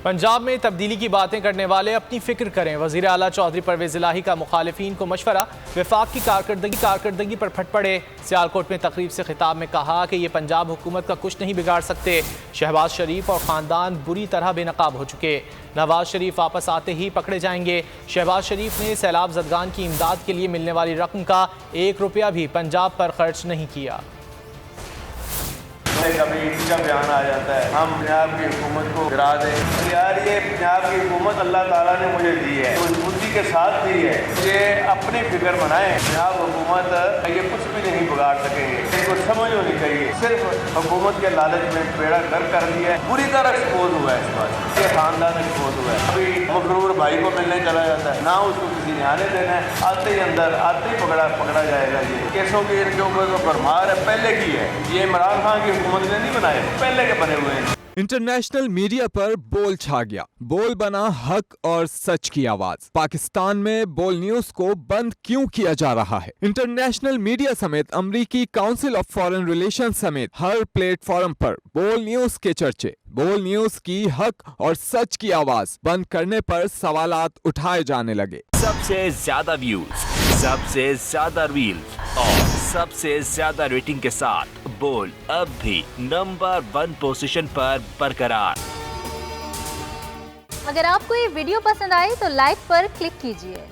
पंजाब में तब्दीली की बातें करने वाले अपनी फिक्र करें। वज़ीर आला चौधरी परवेज़ इलाही का मुखालिफिन को मशवरा, वफाक की कारकर्दगी पर फट पड़े। सियालकोट में तकरीब से खिताब में कहा कि ये पंजाब हुकूमत का कुछ नहीं बिगाड़ सकते। शहबाज शरीफ और ख़ानदान बुरी तरह बेनकाब हो चुके। नवाज शरीफ वापस आते ही पकड़े जाएंगे। शहबाज शरीफ ने सैलाब ज़दगान की इमदाद के लिए मिलने वाली रकम का 1 रुपया भी पंजाब पर खर्च नहीं किया। कभी इसी का बयान आ जाता है हम पंजाब की हुकूमत को गिरा दें। यार ये पंजाब की हुकूमत अल्लाह ताला ने मुझे दी है, तो बुद्धि के साथ दी है। ये अपनी फिक्र बनाएं। पंजाब हुकूमत ये कुछ भी नहीं बिगाड़ सकेंगे, इनको समझ होनी चाहिए। सिर्फ हुकूमत के लालच में बेड़ा गर्क कर दिया है, बुरी तरह एक्सपोज हुआ है। इस बात ये खानदान एक्सपोज हुआ है। अभी मकरूर भाई को मिलने चला जाता है ना, उसको किसी ने आने देना है, आते ही अंदर आते ही पकड़ा जाएगा। ये केसों की इनके ऊपर भरमार है, पहले की है। ये इमरान खान की हुकूमत ने नहीं बनाए, पहले के बने हुए हैं। इंटरनेशनल मीडिया पर बोल छा गया, बोल बना हक और सच की आवाज। पाकिस्तान में बोल न्यूज को बंद क्यों किया जा रहा है? इंटरनेशनल मीडिया समेत अमरीकी काउंसिल ऑफ फॉरेन रिलेशन समेत हर प्लेटफॉर्म पर बोल न्यूज के चर्चे। बोल न्यूज की हक और सच की आवाज बंद करने पर सवालात उठाए जाने लगे। सबसे ज्यादा व्यूज, सबसे ज्यादा रील्स और सबसे ज्यादा रेटिंग के साथ बोल अब भी नंबर 1 पोजीशन पर बरकरार। अगर आपको ये वीडियो पसंद आए तो लाइक पर क्लिक कीजिए।